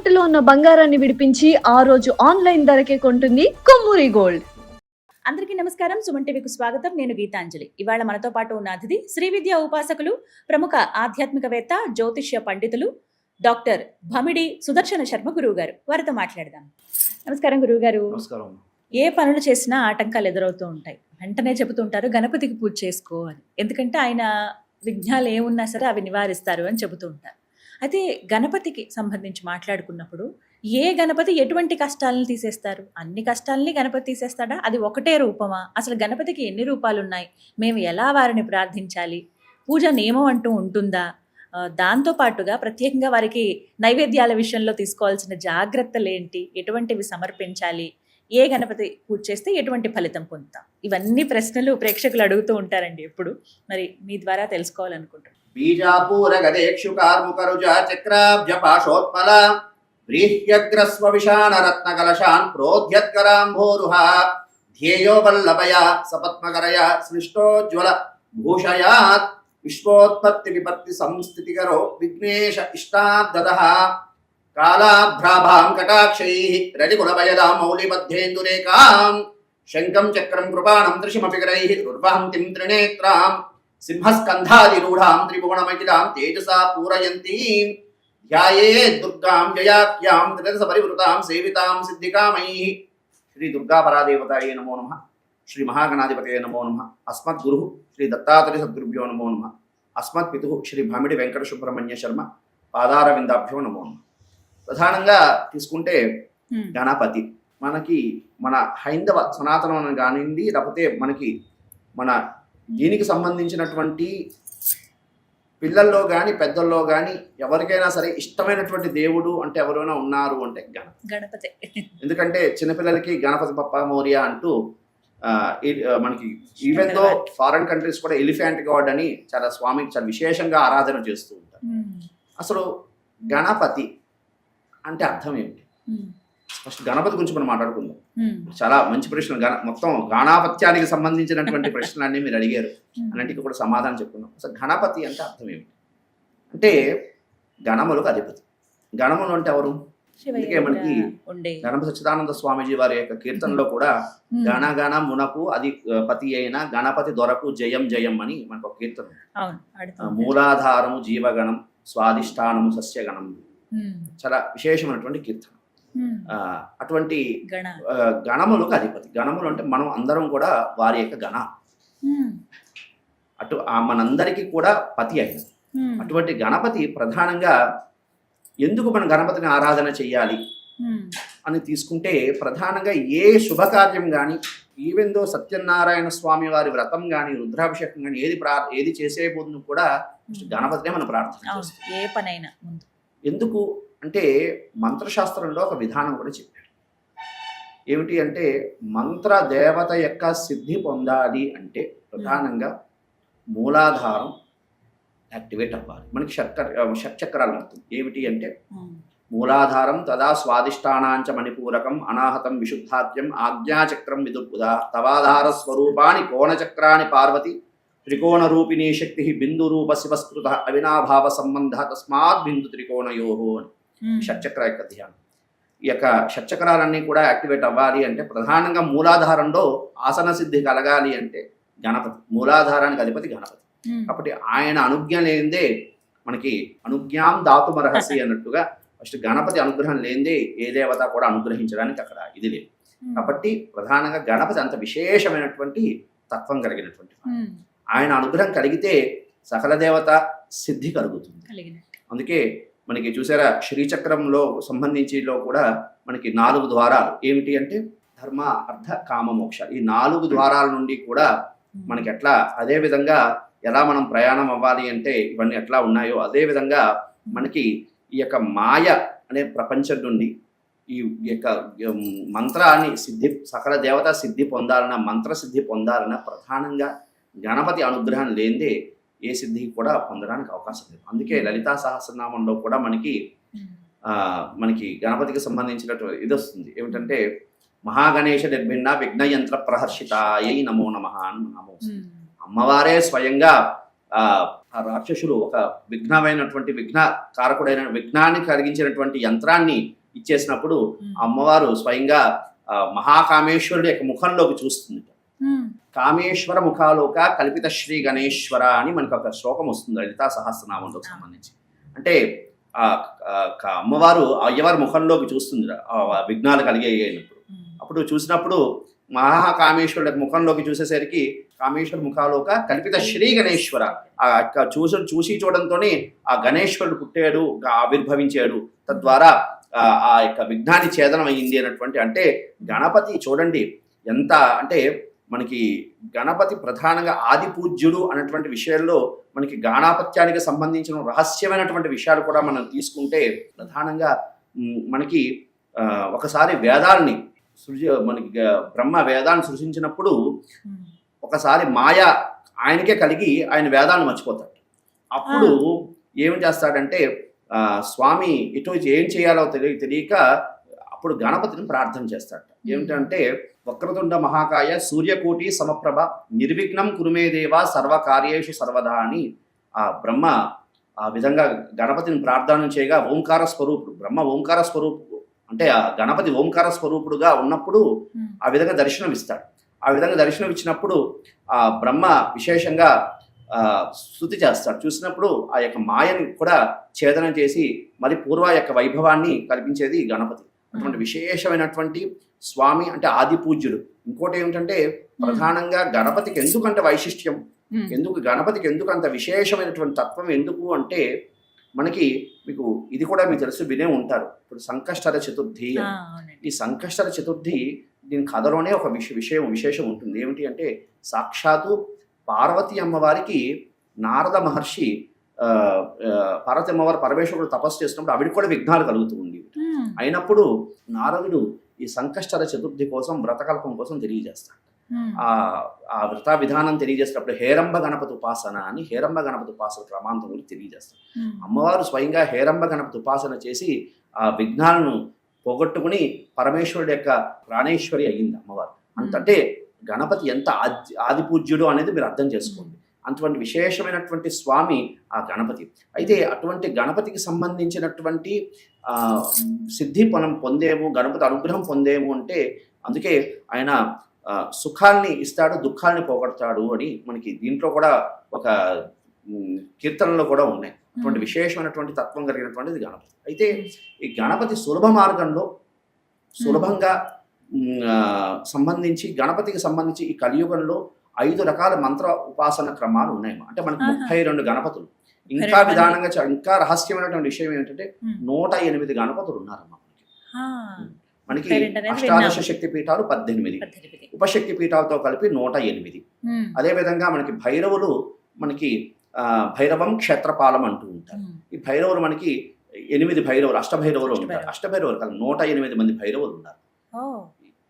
తాకట్టులో ఉన్న బంగారాన్ని విడిపించి ఆ రోజు ఆన్లైన్ ధరకే కొంటుంది కొమ్మూరి గోల్డ్. అందరికీ నమస్కారం. సుమన్ టీవీకి స్వాగతం. నేను గీతాంజలి. ఇవాళ మనతో పాటు ఉన్న అతిథి శ్రీ విద్యా ఉపాసకులు, ప్రముఖ ఆధ్యాత్మికవేత్త, జ్యోతిష్య పండితులు డాక్టర్ భమిడి సుదర్శన శర్మ గురువు గారు. వారితో మాట్లాడదాం. నమస్కారం గురువు గారు. నమస్కారం. ఏ పనులు చేసినా ఆటంకాలు ఎదురవుతూ ఉంటాయి. వెంటనే చెబుతుంటారు గణపతికి పూజ చేసుకో అని. ఎందుకంటే ఆయన విఘ్నాలు ఏమున్నా సరే అవి నివారిస్తారు అని చెబుతూ ఉంటారు. అయితే గణపతికి సంబంధించి మాట్లాడుకున్నప్పుడు ఏ గణపతి ఎటువంటి కష్టాలను తీసేస్తారు? అన్ని కష్టాలని గణపతి తీసేస్తాడా? అది ఒకటే రూపమా? అసలు గణపతికి ఎన్ని రూపాలు ఉన్నాయి? మేము ఎలా వారిని ప్రార్థించాలి? పూజ నియమం అంటూ ఉంటుందా? దాంతోపాటుగా ప్రత్యేకంగా వారికి నైవేద్యాల విషయంలో తీసుకోవాల్సిన జాగ్రత్తలు ఏంటి? ఎటువంటివి సమర్పించాలి? ఏ గణపతి పూజ చేస్తే ఎటువంటి ఫలితం పొందుతాం? ఇవన్నీ ప్రశ్నలు ప్రేక్షకులు అడుగుతూ ఉంటారండి ఎప్పుడు. మరి మీ ద్వారా తెలుసుకోవాలనుకుంటున్నాను. బీజాపూర గదేక్షు కార్ముకరుజ చక్రాబ్జ పాశోత్పల వ్రీహ్యగ్రస్వ విషాణ రత్న కలశాన్ ప్రోధ్యత్కరాంభోరుహ ధ్యేయో వల్లభయ సపత్మకరయ సృష్టోజ్వల భూషయాత్ విశ్వోత్పత్తి విపత్తి సంస్థితికరో విఘ్నేశ ఇష్టాబ్దదః కాళాభ్రాభాం కటాక్షైః రతికులభయదాం మౌలిబద్ధేందురేకాం శంఖం చక్రం కృపాణం త్రిశిమపికరైః రుర్వహంతిం త్రినేత్రాం సింహస్కంధాదిరూఢాం త్రిభువనమఖిలాం తేజసా పూరయంతీం ధ్యాయేత్ దుర్గాం జయాఖ్యాం త్రిదశపరివృతాం సేవితాం సిద్ధికామైః. శ్రీ దుర్గా పరాదేవతాయే నమో నమః. శ్రీ మహాగణాధిపతయే నమో నమః. అస్మద్గురు శ్రీ దత్తాత్రేయ సద్గురుభ్యో నమో నమః. అస్మత్పితు శ్రీ భమిడి వెంకట సుబ్రహ్మణ్య శర్మ పాదారవిందాభ్యో నమో నమః. ప్రధానంగా తీసుకుంటే గణపతి మనకి మన హైందవ సనాతనం కానివ్వండి, లేకపోతే మనకి మన దీనికి సంబంధించినటువంటి పిల్లల్లో కానీ పెద్దల్లో కానీ ఎవరికైనా సరే ఇష్టమైనటువంటి దేవుడు అంటే ఎవరైనా ఉన్నారు అంటే గణపతి. ఎందుకంటే చిన్నపిల్లలకి గణపతి పప్ప మోరియా అంటూ మనకి ఈవెన్ దో ఫారెన్ కంట్రీస్ కూడా ఎలిఫెంట్ గాడ్ అని చాలా స్వామికి చాలా విశేషంగా ఆరాధన చేస్తూ ఉంటారు. అసలు గణపతి అంటే అర్థం ఏమిటి? ఫస్ట్ గణపతి గురించి మనం మాట్లాడుకుందాం. చాలా మంచి ప్రశ్న. మొత్తం గాణాపత్యానికి సంబంధించినటువంటి ప్రశ్నలన్నీ మీరు అడిగారు. అన్నింటికి కూడా సమాధానం చెప్పుకుందాం. అసలు గణపతి అంటే అర్థం ఏమిటి అంటే గణములకు అధిపతి. గణములు అంటే ఎవరు? అందుకే మనకి గణపతి సచ్చిదానంద స్వామీజీ వారి యొక్క కీర్తనలో కూడా గణ మునకు అది పతి అయిన గణపతి దొరకు జయం జయం అని మనకు ఒక కీర్తన. మూలాధారము జీవగణం, స్వాధిష్టానము సస్యగణం. చాలా విశేషమైనటువంటి కీర్తన. అటువంటి గణములకు అధిపతి. గణములు అంటే మనం అందరం కూడా వారి యొక్క గణ, అటు మనందరికీ కూడా పతి అయినది. అటువంటి గణపతి ప్రధానంగా ఎందుకు మనం గణపతిని ఆరాధన చెయ్యాలి అని తీసుకుంటే, ప్రధానంగా ఏ శుభకార్యం కానీ, ఈవెన్ దో సత్యనారాయణ స్వామి వారి వ్రతం కానీ, రుద్రాభిషేకం కానీ ఏది చేసే ముందు కూడా గణపతినే మనం ప్రార్థన చేస్తాం. ఏ పనైనా ఎందుకు అంటే మంత్రశాస్త్రంలో ఒక విధానం కూడా చెప్పారు. ఏమిటి అంటే, మంత్ర దేవత యొక్క సిద్ధి పొందాలి అంటే ప్రధానంగా మూలాధారం యాక్టివేట్ అవ్వాలి. మనకి షట్చక్రాలు అర్థం ఏమిటి అంటే, మూలాధారం తదా స్వాదిష్టానాంచ మణిపూరకం అనాహతం విశుద్ధాత్యం ఆజ్ఞాచక్రం విదుర్బుధ తవాధార స్వరూపాని కోణచక్రాని పార్వతి త్రికోణ రూపిణీ శక్తి బిందు రూప శివస్కృత అవినాభావ సంబంధ తస్మాత్ బిందు త్రికోణయోహో అని షట్చక్ర యొక్క ధ్యానం. ఈ యొక్క షట్చక్రాలన్నీ కూడా యాక్టివేట్ అవ్వాలి అంటే ప్రధానంగా మూలాధారంలో ఆసన సిద్ధి కలగాలి అంటే గణపతి. మూలాధారానికి అధిపతి గణపతి. కాబట్టి ఆయన అనుజ్ఞ లేనిదే మనకి అనుజ్ఞాం దాతుమర్హసి అన్నట్టుగా ఫస్ట్ గణపతి అనుగ్రహం లేనిదే ఏ దేవత కూడా అనుగ్రహించడానికి అక్కడ ఇది లేదు. కాబట్టి ప్రధానంగా గణపతి అంత విశేషమైనటువంటి తత్వం కలిగినటువంటి ఆయన అనుగ్రహం కలిగితే సకల దేవత సిద్ధి కలుగుతుంది. అందుకే మనకి చూసారా శ్రీచక్రంలో సంబంధించిలో కూడా మనకి 4 ద్వారాలు ఏమిటి అంటే ధర్మ అర్థ కామ మోక్ష. ఈ 4 ద్వారాల నుండి కూడా మనకి ఎట్లా అదే విధంగా ఎలా మనం ప్రయాణం అవ్వాలి అంటే ఇవన్నీ ఎట్లా ఉన్నాయో అదే విధంగా మనకి ఈ యొక్క మాయ అనే ప్రపంచం నుండి ఈ యొక్క మంత్రాన్ని సిద్ధి సకల దేవత సిద్ధి పొందాలన్న మంత్ర సిద్ధి పొందాలన్న ప్రధానంగా గణపతి అనుగ్రహం లేనిదే ఏ సిద్ధికి కూడా పొందడానికి అవకాశం లేదు. అందుకే లలితా సహస్రనామంలో కూడా మనకి గణపతికి సంబంధించినటువంటి ఇది వస్తుంది. ఏమిటంటే మహాగణేశ నిర్భిన్న విఘ్నయంత్ర ప్రహర్షితాయై నమో నమః అని నామం. అమ్మవారే స్వయంగా ఆ రాక్షసుడు ఒక విఘ్న కారకుడైన విఘ్నాన్ని కలిగించినటువంటి యంత్రాన్ని ఇచ్చేసినప్పుడు అమ్మవారు స్వయంగా మహాకామేశ్వరుడి యొక్క ముఖంలోకి చూస్తుంది. కామేశ్వర ముఖాలోక కల్పిత శ్రీ గణేశ్వర అని మనకు ఒక శ్లోకం వస్తుంది లలితా సహస్రనామంలోకి సంబంధించి. అంటే అమ్మవారు అయ్యవారి ముఖంలోకి చూస్తుంది విఘ్నాలు కలిగేటప్పుడు. అప్పుడు చూసినప్పుడు మహాకామేశ్వరుడి ముఖంలోకి చూసేసరికి కామేశ్వర ముఖాలోక కల్పిత శ్రీ గణేశ్వర చూసి చూడడంతోనే ఆ గణేశ్వరుడు పుట్టాడు, ఆవిర్భవించాడు. తద్వారా ఆ యొక్క విఘ్నాన్ని ఛేదనం అయ్యింది అన్నటువంటి. అంటే గణపతి చూడండి ఎంత అంటే మనకి గణపతి ప్రధానంగా ఆది పూజ్యుడు అన్నటువంటి విషయాల్లో మనకి గాణాపత్యానికి సంబంధించిన రహస్యమైనటువంటి విషయాలు కూడా మనం తీసుకుంటే ప్రధానంగా మనకి ఒకసారి వేదాల్ని మనకి బ్రహ్మ వేదాన్ని సృష్టించినప్పుడు ఒకసారి మాయ ఆయనకే కలిగి ఆయన వేదాన్ని మర్చిపోతాడు. అప్పుడు ఏం చేస్తాడంటే స్వామి ఇటు ఏం చేయాలో తెలియక అప్పుడు గణపతిని ప్రార్థన చేస్తాడు. ఏమిటంటే వక్రతుండ మహాకాయ సూర్యకోటి సమప్రభ నిర్విఘ్నం కురుమే దేవ సర్వకార్యేషు సర్వదా అని ఆ బ్రహ్మ ఆ విధంగా గణపతిని ప్రార్థన చేయగా ఓంకార స్వరూపుడు బ్రహ్మ ఓంకార స్వరూపుడు అంటే ఆ గణపతి ఓంకార స్వరూపుడుగా ఉన్నప్పుడు ఆ విధంగా దర్శనం ఇస్తాడు. ఆ విధంగా దర్శనం ఇచ్చినప్పుడు ఆ బ్రహ్మ విశేషంగా స్తుతి చేస్తాడు. చూసినప్పుడు ఆ యొక్క మాయని కూడా ఛేదనం చేసి మరి పూర్వ యొక్క వైభవాన్ని కల్పించేది గణపతి. అటువంటి విశేషమైనటువంటి స్వామి అంటే ఆది పూజ్యుడు. ఇంకోటి ఏమిటంటే ప్రధానంగా గణపతికి ఎందుకంటే వైశిష్ట్యం, గణపతికి ఎందుకు అంత విశేషమైనటువంటి తత్వం ఎందుకు అంటే మనకి మీకు ఇది కూడా మీకు తెలుసు, వినే ఉంటారు. ఇప్పుడు సంకష్టర చతుర్థి, ఈ సంకష్టర చతుర్థి దీని కథలోనే ఒక విశేషం ఉంటుంది. ఏమిటి అంటే సాక్షాత్తు పార్వతీ అమ్మవారికి నారద మహర్షి పార్వతీ అమ్మవారు పరమేశ్వరుడు తపస్సు చేసినప్పుడు ఆవిడికి కూడా విఘ్నాలు కలుగుతూ ఉంది. అయినప్పుడు నారదుడు ఈ సంకష్టర చతుర్థి కోసం వ్రతకల్పం కోసం తెలియజేస్తాడు. ఆ వ్రత విధానం తెలియజేసినప్పుడు హేరంబ గణపతి ఉపాసన అని హేరంబ గణపతి ఉపాసన క్రమాంతం గురించి తెలియజేస్తాడు. అమ్మవారు స్వయంగా హేరంబ గణపతి ఉపాసన చేసి ఆ విఘ్నాలను పోగొట్టుకుని పరమేశ్వరుడి యొక్క ప్రాణేశ్వరి అయ్యింది అమ్మవారు. అంటే గణపతి ఎంత ఆది పూజ్యుడు అనేది మీరు అర్థం చేసుకోండి. అటువంటి విశేషమైనటువంటి స్వామి ఆ గణపతి. అయితే అటువంటి గణపతికి సంబంధించినటువంటి సిద్ధి మనం పొందేము, గణపతి అనుగ్రహం పొందేము అంటే అందుకే ఆయన సుఖాల్ని ఇస్తాడు, దుఃఖాల్ని పోగొడతాడు అని మనకి దీంట్లో కూడా ఒక కీర్తనలో కూడా ఉన్నాయి. అటువంటి విశేషమైనటువంటి తత్వం కలిగినటువంటిది గణపతి. అయితే ఈ గణపతి సులభ మార్గంలో సులభంగా సంబంధించి గణపతికి సంబంధించి ఈ కలియుగంలో 5 రకాల మంత్ర ఉపాసన క్రమాలు ఉన్నాయి. అంటే మనకు 32 గణపతులు. ఇంకా విధానంగా ఇంకా రహస్యమైనటువంటి విషయం ఏంటంటే 108 గణపతులు ఉన్నారమ్మా మనకి. అష్టాదశ శక్తి పీఠాలు 18, ఉపశక్తి పీఠాలతో కలిపి 108. అదేవిధంగా మనకి భైరవులు మనకి భైరవం క్షేత్రపాలం అంటూ ఉంటారు. ఈ భైరవులు మనకి 8 భైరవులు, అష్టభైరవులు ఉంటారు. అష్టభైరవులు కాదు 108 మంది భైరవులు ఉన్నారు.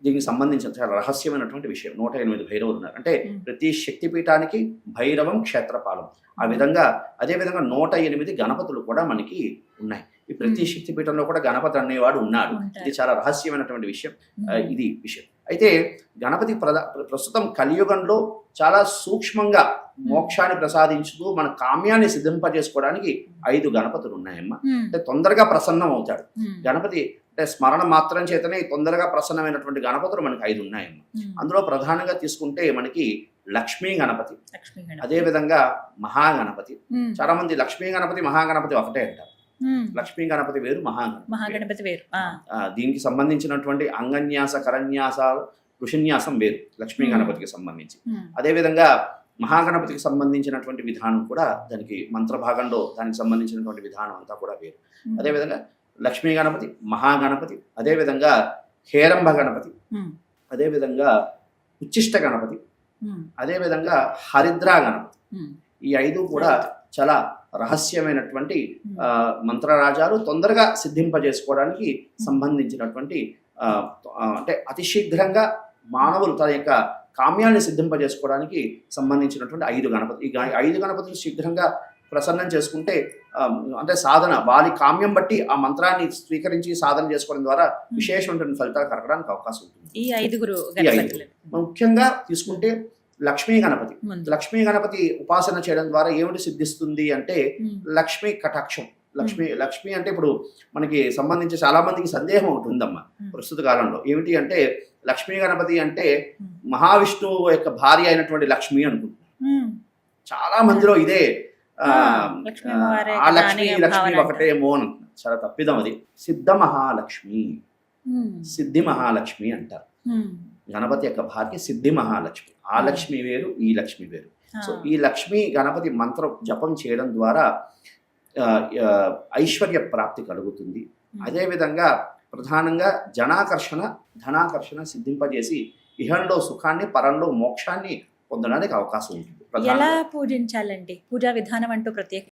దీనికి సంబంధించిన చాలా రహస్యమైనటువంటి విషయం. 108 భైరవులు ఉన్నారు. అంటే ప్రతి శక్తిపీఠానికి భైరవం క్షేత్రపాలం. ఆ విధంగా అదేవిధంగా 108 గణపతులు కూడా మనకి ఉన్నాయి. ఈ ప్రతి శక్తిపీఠంలో కూడా గణపతి అనేవాడు ఉన్నాడు. ఇది చాలా రహస్యమైనటువంటి విషయం. ఇది విషయం. అయితే గణపతి ప్రస్తుతం కలియుగంలో చాలా సూక్ష్మంగా మోక్షాన్ని ప్రసాదించుతూ మన కామ్యాన్ని సిద్ధింపజేసుకోవడానికి 5 గణపతులు ఉన్నాయమ్మా. అంటే తొందరగా ప్రసన్నం అవుతాడు గణపతి. అంటే స్మరణ మాత్రం చేతనే తొందరగా ప్రసన్నమైనటువంటి గణపతులు మనకి 5 ఉన్నాయమ్మా. అందులో ప్రధానంగా తీసుకుంటే మనకి లక్ష్మీ గణపతి, అదేవిధంగా మహాగణపతి. చాలా మంది లక్ష్మీ గణపతి మహాగణపతి ఒకటే అంటారు. లక్ష్మీ గణపతి వేరు, మహాగణపతి వేరు. దీనికి సంబంధించినటువంటి అంగన్యాస, కరన్యాసాలు, ఋషిన్యాసం వేరు లక్ష్మీ గణపతికి సంబంధించి. అదేవిధంగా మహాగణపతికి సంబంధించినటువంటి విధానం కూడా దానికి మంత్రభాగంలో దానికి సంబంధించినటువంటి విధానం అంతా కూడా వేరు. అదేవిధంగా లక్ష్మీ గణపతి, మహాగణపతి, అదేవిధంగా హేరంబ గణపతి, అదేవిధంగా ఉచ్చిష్ట గణపతి, అదేవిధంగా హరిద్రా గణపతి. ఈ 5 కూడా చాలా రహస్యమైనటువంటి మంత్రరాజాలు, తొందరగా సిద్ధింపజేసుకోవడానికి సంబంధించినటువంటి అంటే అతి శీఘ్రంగా మానవులు తన యొక్క కామ్యాన్ని సిద్ధింపజేసుకోవడానికి సంబంధించినటువంటి 5 గణపతి. ఈ 5 గణపతులు శీఘ్రంగా ప్రసన్నం చేసుకుంటే అంటే సాధన వారి కామ్యం బట్టి ఆ మంత్రాన్ని స్వీకరించి సాధన చేసుకోవడం ద్వారా విశేషమైనటువంటి ఫలితాలు కలగడానికి అవకాశం ఉంటుంది. ఈ 5 ముఖ్యంగా తీసుకుంటే లక్ష్మీ గణపతి. ముందు. లక్ష్మీ గణపతి ఉపాసన చేయడం ద్వారా ఏమిటి సిద్ధిస్తుంది అంటే ఉమ్, లక్ష్మీ కటాక్షం. లక్ష్మి అంటే ఇప్పుడు మనకి సంబంధించి చాలా మందికి సందేహం ఒకటి ఉందమ్మా ప్రస్తుత కాలంలో. ఏమిటి అంటే లక్ష్మీ గణపతి అంటే మహావిష్ణువు యొక్క భార్య అయినటువంటి లక్ష్మి అనుకుంటున్నారు ఉమ్, చాలా మందిలో. ఇదే లక్ష్మీ అమ్మవారే ఆ కదా లక్ష్మి అనే లక్ష్మి భావన ఒకటేమో అని అంటున్నారు. చాలా తప్పిదం అది. సిద్ధ మహాలక్ష్మి, ఉమ్, సిద్ధి మహాలక్ష్మి అంటారు. ఉమ్, గణపతి యొక్క భార్య సిద్ధి మహాలక్ష్మి. ఆ లక్ష్మి వేరు, ఈ లక్ష్మి వేరు. సో ఆ, ఈ లక్ష్మి గణపతి మంత్రం జపం చేయడం ద్వారా ఐశ్వర్య ప్రాప్తి కలుగుతుంది. అదేవిధంగా ప్రధానంగా జనాకర్షణ, ధనాకర్షణ సిద్ధింపజేసి ఇహంలో సుఖాన్ని, పరంలో మోక్షాన్ని పొందడానికి అవకాశం ఉంటుంది. ఎలా పూజించాలండి? పూజా విధానం అంటూ ప్రత్యేక